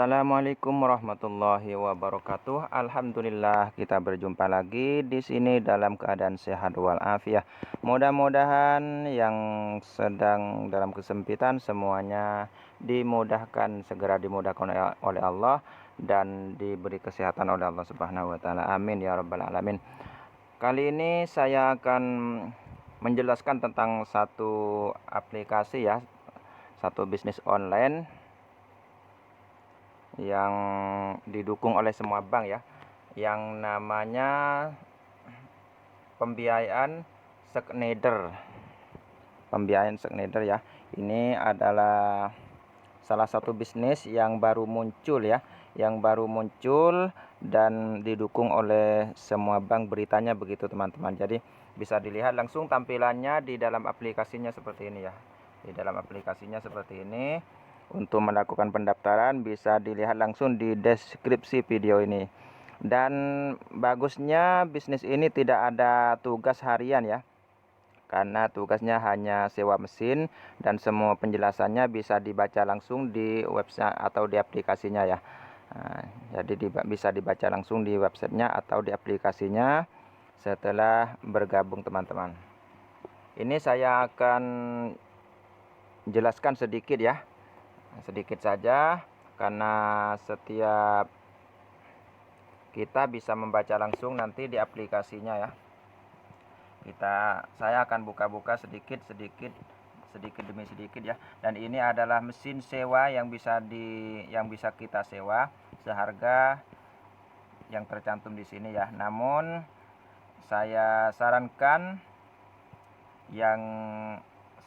Assalamualaikum warahmatullahi wabarakatuh. Alhamdulillah kita berjumpa lagi di sini dalam keadaan sehat walafiat. Mudah-mudahan yang sedang dalam kesempitan semuanya dimudahkan, segera dimudahkan oleh Allah dan diberi kesehatan oleh Allah Subhanahu wa taala. Amin ya rabbal alamin. Kali ini saya akan menjelaskan tentang satu aplikasi ya, satu bisnis online yang didukung oleh semua bank ya, yang namanya pembiayaan Schneider. Pembiayaan Schneider ya. Ini adalah salah satu bisnis yang baru muncul ya, dan didukung oleh semua bank, beritanya begitu teman-teman. Jadi bisa dilihat langsung tampilannya di dalam aplikasinya seperti ini ya. Di dalam aplikasinya seperti ini. Untuk melakukan pendaftaran bisa dilihat langsung di deskripsi video ini. Dan bagusnya bisnis ini tidak ada tugas harian ya, karena tugasnya hanya sewa mesin dan semua penjelasannya bisa dibaca langsung di website atau di aplikasinya ya. Jadi bisa dibaca langsung di websitenya atau di aplikasinya setelah bergabung teman-teman. Ini saya akan jelaskan sedikit ya, sedikit saja, karena setiap kita bisa membaca langsung nanti di aplikasinya ya. Saya akan buka-buka sedikit demi sedikit ya. Dan ini adalah mesin sewa yang bisa kita sewa seharga yang tercantum di sini ya. Namun saya sarankan yang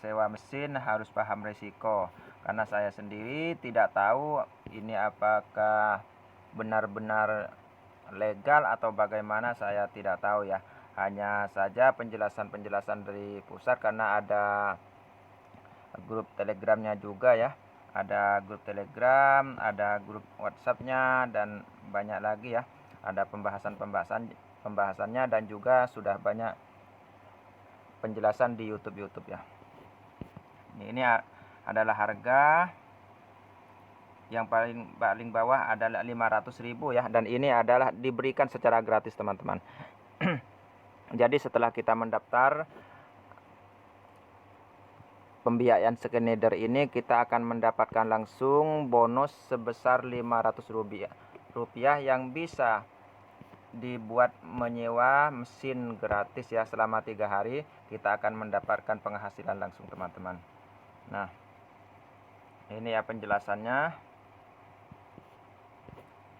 sewa mesin harus paham risiko, karena saya sendiri tidak tahu ini apakah benar-benar legal atau bagaimana, saya tidak tahu ya. Hanya saja penjelasan-penjelasan dari pusat, karena ada grup telegramnya juga ya, ada grup telegram, ada grup whatsappnya, dan banyak lagi ya, ada pembahasannya, dan juga sudah banyak penjelasan di YouTube ya. Ini adalah harga yang paling bawah adalah 500.000 ya, dan ini adalah diberikan secara gratis teman-teman. Jadi setelah kita mendaftar pembiayaan Schneider ini, kita akan mendapatkan langsung bonus sebesar 500 rupiah yang bisa dibuat menyewa mesin gratis ya. Selama 3 hari kita akan mendapatkan penghasilan langsung teman-teman. Nah, ini ya penjelasannya.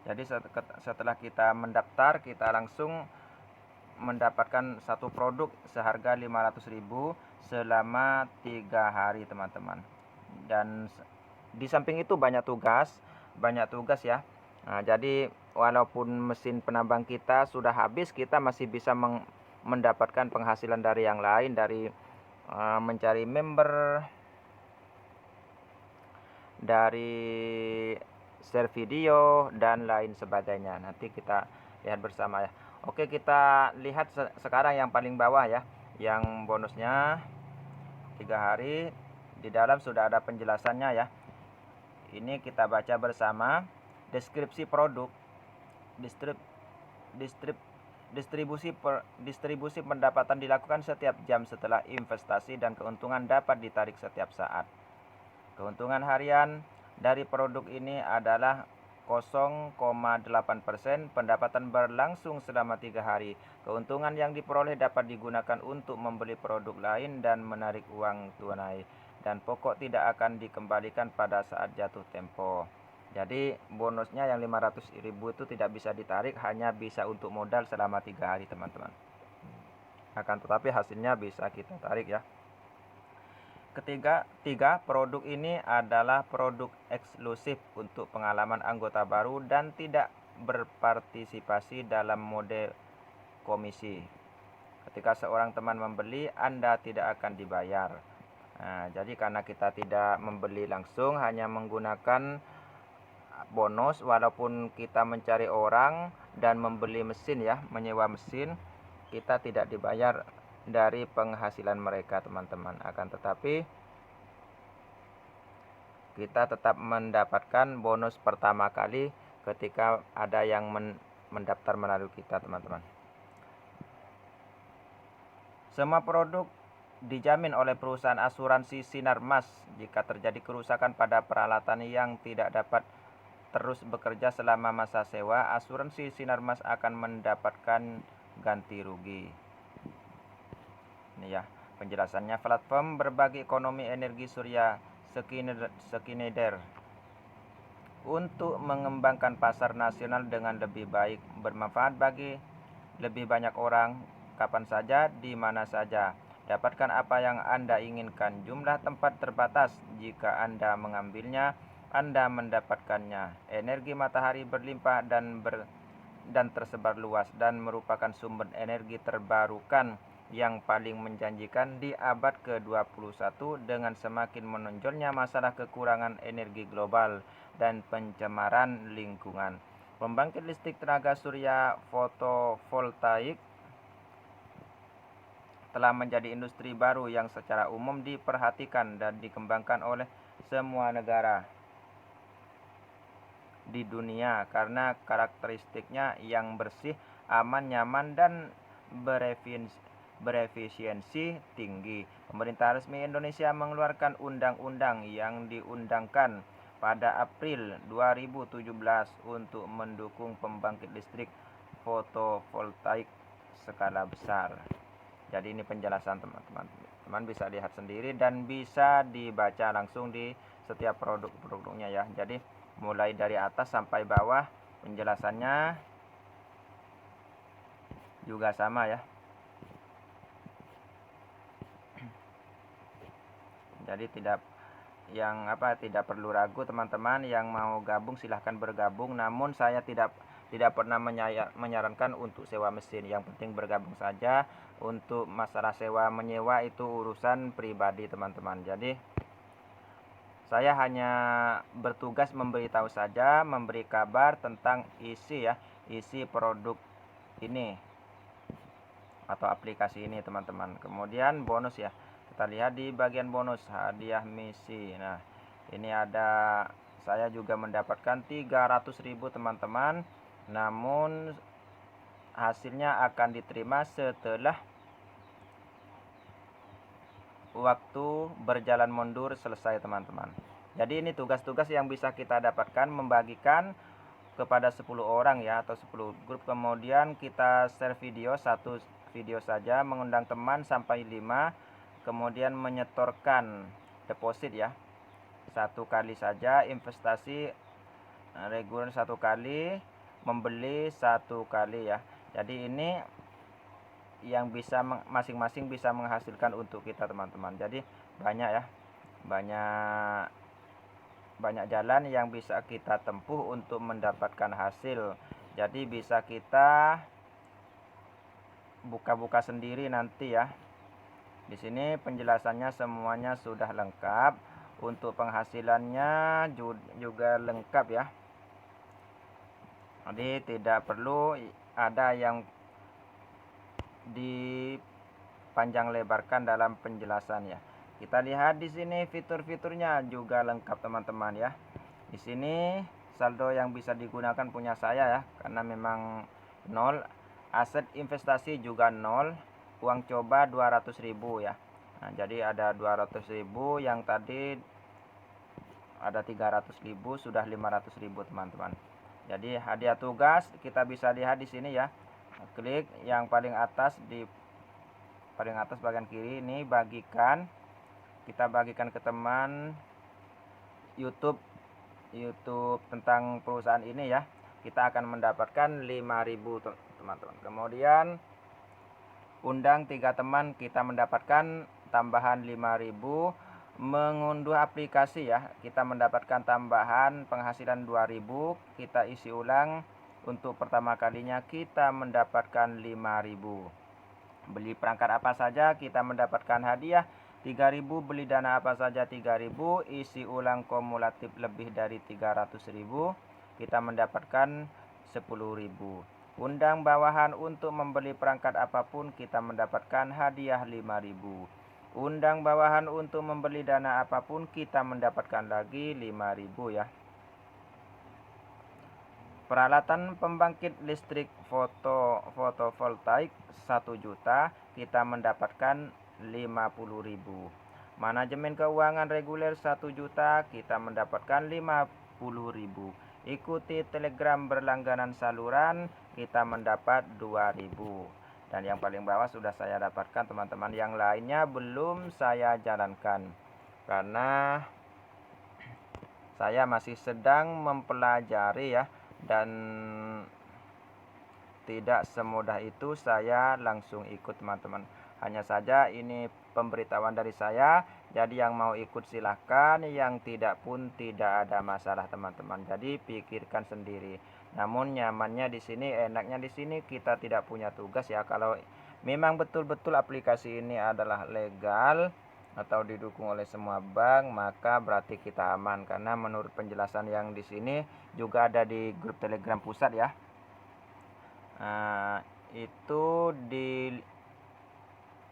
Jadi setelah kita mendaftar, kita langsung mendapatkan satu produk seharga 500.000 selama 3 hari teman-teman. Dan di samping itu banyak tugas ya. Nah, jadi walaupun mesin penambang kita sudah habis, kita masih bisa mendapatkan penghasilan dari yang lain, dari mencari member, dari share video dan lain sebagainya. Nanti kita lihat bersama ya. Oke, kita lihat sekarang yang paling bawah ya, yang bonusnya 3 hari. Di dalam sudah ada penjelasannya ya. Ini kita baca bersama. Deskripsi produk, distribusi pendapatan dilakukan setiap jam setelah investasi, dan keuntungan dapat ditarik setiap saat. Keuntungan harian dari produk ini adalah 0,8%. Pendapatan berlangsung selama 3 hari. Keuntungan yang diperoleh dapat digunakan untuk membeli produk lain dan menarik uang tunai, dan pokok tidak akan dikembalikan pada saat jatuh tempo. Jadi bonusnya yang 500.000 itu tidak bisa ditarik, hanya bisa untuk modal selama 3 hari teman-teman. Akan tetapi hasilnya bisa kita tarik ya. Ketiga, produk ini adalah produk eksklusif untuk pengalaman anggota baru dan tidak berpartisipasi dalam mode komisi. Ketika seorang teman membeli, Anda tidak akan dibayar. Nah, jadi karena kita tidak membeli langsung, hanya menggunakan bonus, walaupun kita mencari orang dan membeli mesin ya, menyewa mesin, kita tidak dibayar dari penghasilan mereka teman-teman. Akan tetapi kita tetap mendapatkan bonus pertama kali ketika ada yang mendaftar melalui kita, teman-teman. Semua produk dijamin oleh perusahaan asuransi Sinarmas. Jika terjadi kerusakan pada peralatan yang tidak dapat terus bekerja selama masa sewa, asuransi Sinarmas akan mendapatkan ganti rugi. Ini ya penjelasannya. Platform berbagi ekonomi energi surya Schneider untuk mengembangkan pasar nasional dengan lebih baik, bermanfaat bagi lebih banyak orang, kapan saja, di mana saja. Dapatkan apa yang Anda inginkan. Jumlah tempat terbatas. Jika Anda mengambilnya, Anda mendapatkannya. Energi matahari berlimpah dan tersebar luas dan merupakan sumber energi terbarukan yang paling menjanjikan di abad ke-21 dengan semakin menonjolnya masalah kekurangan energi global dan pencemaran lingkungan. Pembangkit listrik tenaga surya fotovoltaik telah menjadi industri baru yang secara umum diperhatikan dan dikembangkan oleh semua negara di dunia karena karakteristiknya yang bersih, aman, nyaman, dan berefisiensi tinggi. Pemerintah resmi Indonesia mengeluarkan undang-undang yang diundangkan pada April 2017 untuk mendukung pembangkit listrik fotovoltaik skala besar. Jadi ini penjelasan, teman-teman. Teman bisa lihat sendiri dan bisa dibaca langsung di setiap produk-produknya ya. Jadi mulai dari atas sampai bawah penjelasannya juga sama ya. Jadi tidak perlu ragu, teman-teman. Yang mau gabung silahkan bergabung. Namun saya tidak pernah menyarankan untuk sewa mesin. Yang penting bergabung saja. Untuk masalah sewa menyewa itu urusan pribadi, teman-teman. Jadi saya hanya bertugas memberitahu saja, memberi kabar tentang isi produk ini atau aplikasi ini, teman-teman. Kemudian bonus ya. Kita lihat di bagian bonus, hadiah misi. Nah, ini ada, saya juga mendapatkan 300.000, teman-teman. Namun hasilnya akan diterima setelah waktu berjalan mundur selesai, teman-teman. Jadi ini tugas-tugas yang bisa kita dapatkan, membagikan kepada 10 orang ya, atau 10 grup. Kemudian kita share video, satu video saja, mengundang teman sampai 5. Kemudian menyetorkan deposit ya, 1 kali saja, investasi reguler 1 kali, membeli 1 kali ya. Jadi ini yang bisa masing-masing bisa menghasilkan untuk kita, teman-teman. Jadi banyak ya, banyak jalan yang bisa kita tempuh untuk mendapatkan hasil. Jadi bisa kita buka-buka sendiri nanti ya. Di sini penjelasannya semuanya sudah lengkap. Untuk penghasilannya juga lengkap ya. Jadi tidak perlu ada yang dipanjang lebarkan dalam penjelasan ya. Kita lihat di sini fitur-fiturnya juga lengkap, teman-teman ya. Di sini saldo yang bisa digunakan punya saya ya, karena memang 0. Aset investasi juga 0. Uang coba 200.000 ya. Nah, jadi ada 200.000, yang tadi ada 300.000, sudah 500.000, teman-teman. Jadi hadiah tugas kita bisa lihat di sini ya. Klik yang paling atas, di paling atas bagian kiri ini, bagikan. Kita bagikan ke teman YouTube tentang perusahaan ini ya. Kita akan mendapatkan 5.000, teman-teman. Kemudian undang 3 teman, kita mendapatkan tambahan 5.000. Mengunduh aplikasi ya, kita mendapatkan tambahan penghasilan 2.000. Kita isi ulang, untuk pertama kalinya kita mendapatkan 5.000. Beli perangkat apa saja kita mendapatkan hadiah 3.000. Beli dana apa saja 3.000. Isi ulang kumulatif lebih dari 300.000, kita mendapatkan 10.000. Undang bawahan untuk membeli perangkat apapun, kita mendapatkan hadiah 5.000. Undang bawahan untuk membeli dana apapun kita mendapatkan lagi 5.000 ya. Peralatan pembangkit listrik fotovoltaik 1 juta kita mendapatkan 50.000. Manajemen keuangan reguler 1 juta kita mendapatkan 50.000. Ikuti telegram berlangganan saluran kita mendapat 2.000. Dan yang paling bawah sudah saya dapatkan teman-teman, yang lainnya belum saya jalankan karena saya masih sedang mempelajari ya, dan tidak semudah itu saya langsung ikut teman-teman. Hanya saja ini pemberitahuan dari saya, jadi yang mau ikut silahkan, yang tidak pun tidak ada masalah teman-teman. Jadi pikirkan sendiri. Namun nyamannya di sini, enaknya di sini kita tidak punya tugas ya. Kalau memang betul-betul aplikasi ini adalah legal atau didukung oleh semua bank, maka berarti kita aman, karena menurut penjelasan yang di sini juga ada di grup Telegram pusat ya. Itu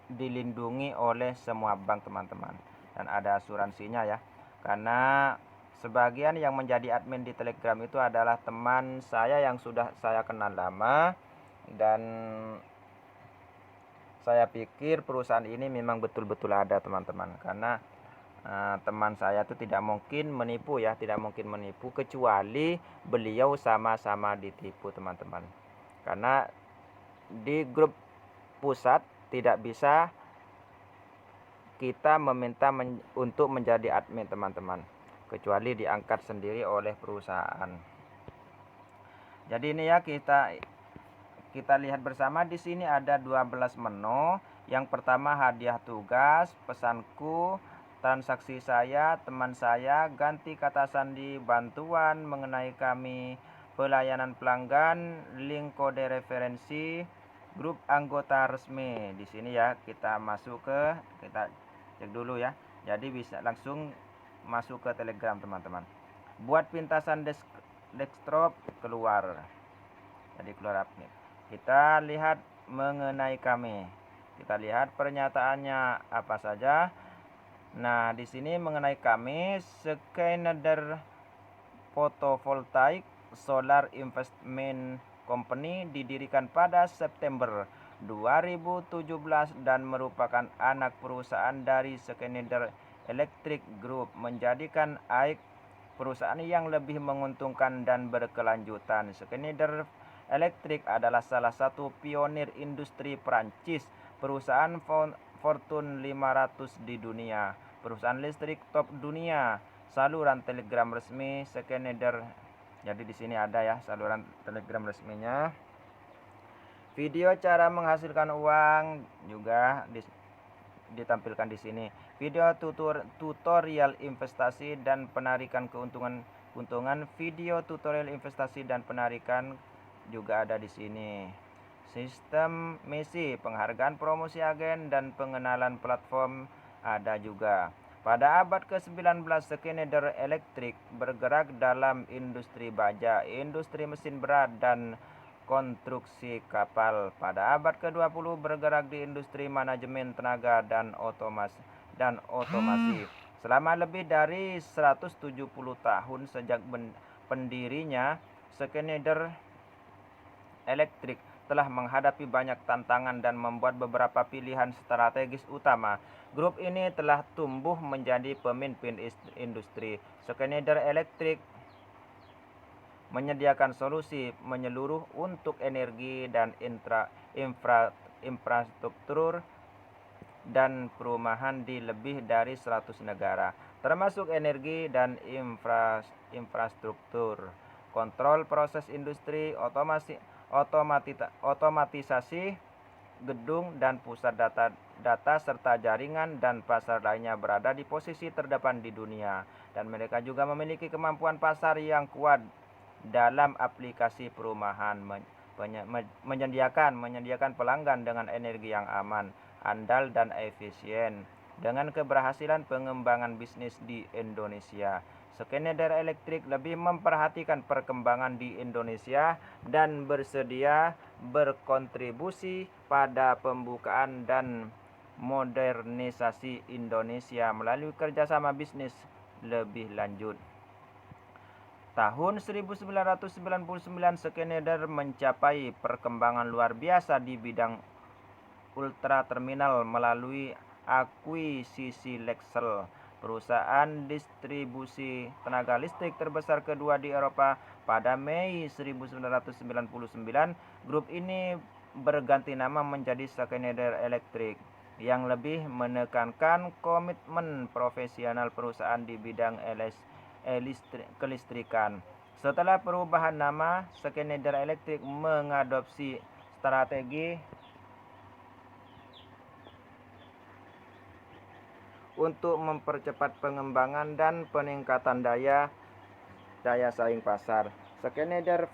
dilindungi oleh semua bank teman-teman, dan ada asuransinya ya. Karena sebagian yang menjadi admin di Telegram itu adalah teman saya yang sudah saya kenal lama, dan saya pikir perusahaan ini memang betul-betul ada teman-teman, karena teman saya itu tidak mungkin menipu ya, tidak mungkin menipu kecuali beliau sama-sama ditipu teman-teman. Karena di grup pusat tidak bisa kita meminta untuk menjadi admin teman-teman, kecuali diangkat sendiri oleh perusahaan. Jadi ini ya, kita lihat bersama. Di sini ada 12 menu. Yang pertama hadiah tugas, pesanku, transaksi saya, teman saya, ganti kata sandi, bantuan mengenai kami, pelayanan pelanggan, link kode referensi, grup anggota resmi. Di sini ya kita masuk kita cek dulu ya. Jadi bisa langsung masuk ke Telegram teman-teman. Buat pintasan desktop keluar. Jadi keluar admin. Kita lihat mengenai kami. Kita lihat pernyataannya apa saja. Nah, di sini mengenai kami, Schneider Photovoltaic Solar Investment Company didirikan pada September 2017 dan merupakan anak perusahaan dari Schneider Electric Group, menjadikan AIK perusahaan yang lebih menguntungkan dan berkelanjutan. Schneider Electric adalah salah satu pionir industri Prancis, perusahaan Fortune 500 di dunia, perusahaan listrik top dunia. Saluran Telegram resmi Schneider. Jadi di sini ada ya saluran Telegram resminya. Video cara menghasilkan uang juga ditampilkan di sini. Video tutorial investasi dan penarikan keuntungan, video tutorial investasi dan penarikan juga ada di sini. Sistem misi, penghargaan promosi agen dan pengenalan platform ada juga. Pada abad ke-19, Schneider Electric bergerak dalam industri baja, industri mesin berat, dan konstruksi kapal. Pada abad ke-20 bergerak di industri manajemen tenaga dan otomasi. Selama lebih dari 170 tahun sejak pendirinya, Schneider Electric telah menghadapi banyak tantangan dan membuat beberapa pilihan strategis utama. Grup ini telah tumbuh menjadi pemimpin industri. Schneider Electric menyediakan solusi menyeluruh untuk energi dan infrastruktur dan perumahan di lebih dari 100 negara, termasuk energi dan infrastruktur, kontrol proses industri, otomatisasi gedung dan pusat data serta jaringan dan pasar lainnya berada di posisi terdepan di dunia, dan mereka juga memiliki kemampuan pasar yang kuat dalam aplikasi perumahan, menyediakan pelanggan dengan energi yang aman, andal dan efisien. Dengan keberhasilan pengembangan bisnis di Indonesia, Schneider Electric lebih memperhatikan perkembangan di Indonesia dan bersedia berkontribusi pada pembukaan dan modernisasi Indonesia melalui kerjasama bisnis lebih lanjut. Tahun 1999 Schneider mencapai perkembangan luar biasa di bidang ultra terminal melalui akuisisi Lexel, perusahaan distribusi tenaga listrik terbesar kedua di Eropa. Pada Mei 1999, grup ini berganti nama menjadi Schneider Electric, yang lebih menekankan komitmen profesional perusahaan di bidang kelistrikan. Setelah perubahan nama, Schneider Electric mengadopsi strategi untuk mempercepat pengembangan dan peningkatan daya saing pasar. Schneider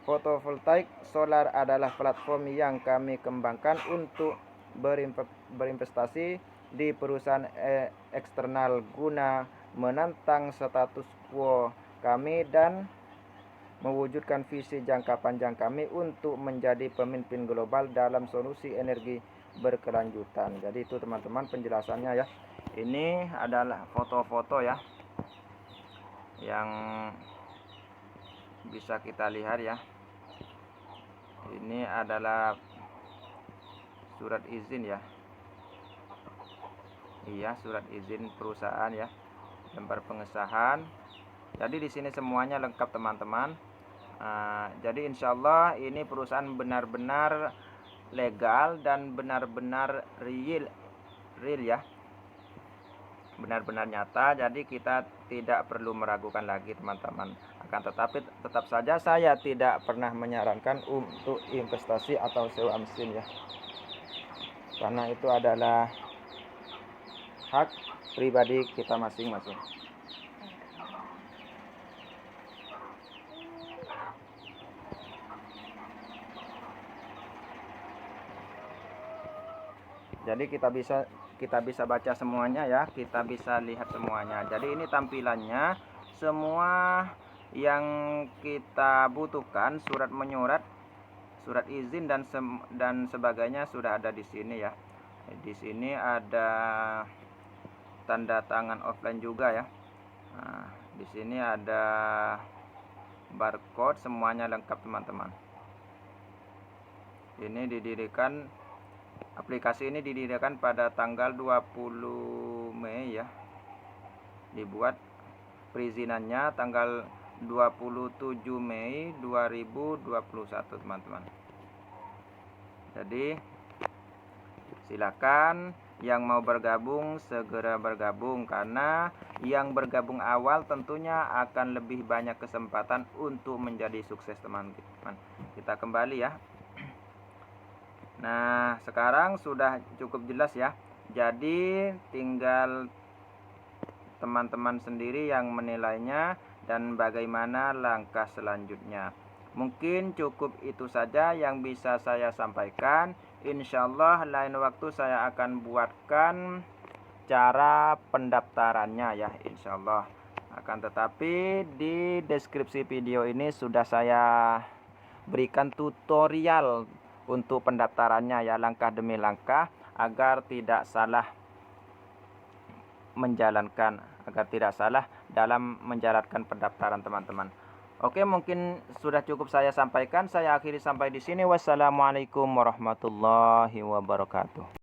Photovoltaic Solar adalah platform yang kami kembangkan untuk berinvestasi di perusahaan eksternal guna menantang status quo kami dan mewujudkan visi jangka panjang kami untuk menjadi pemimpin global dalam solusi energi berkelanjutan. Jadi itu teman-teman penjelasannya ya. Ini adalah foto-foto ya yang bisa kita lihat ya. Ini adalah surat izin ya. Iya, surat izin perusahaan ya, lembar pengesahan. Jadi di sini semuanya lengkap teman-teman. Jadi insya Allah ini perusahaan benar-benar legal dan benar-benar real ya, benar-benar nyata. Jadi kita tidak perlu meragukan lagi teman-teman. Akan tetapi tetap saja saya tidak pernah menyarankan untuk investasi atau sewa mesin ya, karena itu adalah hak pribadi kita masing-masing. Jadi kita bisa baca semuanya ya, kita bisa lihat semuanya. Jadi ini tampilannya, semua yang kita butuhkan, surat menyurat, surat izin dan sebagainya sudah ada di sini ya. Di sini ada tanda tangan offline juga ya. Nah, di sini ada barcode, semuanya lengkap teman-teman. Ini didirikan, aplikasi ini didirikan pada tanggal 20 Mei ya. Dibuat perizinannya tanggal 27 Mei 2021 teman-teman. Jadi silakan yang mau bergabung segera bergabung, karena yang bergabung awal tentunya akan lebih banyak kesempatan untuk menjadi sukses teman-teman. Kita kembali ya. Nah, sekarang sudah cukup jelas ya. Jadi tinggal teman-teman sendiri yang menilainya dan bagaimana langkah selanjutnya. Mungkin cukup itu saja yang bisa saya sampaikan. Insya Allah lain waktu saya akan buatkan cara pendaftarannya ya, insya Allah. Akan tetapi di deskripsi video ini sudah saya berikan tutorial untuk pendaftarannya ya, langkah demi langkah, agar tidak salah dalam menjalankan pendaftaran teman-teman. Oke, mungkin sudah cukup saya sampaikan. Saya akhiri sampai di sini. Wassalamualaikum warahmatullahi wabarakatuh.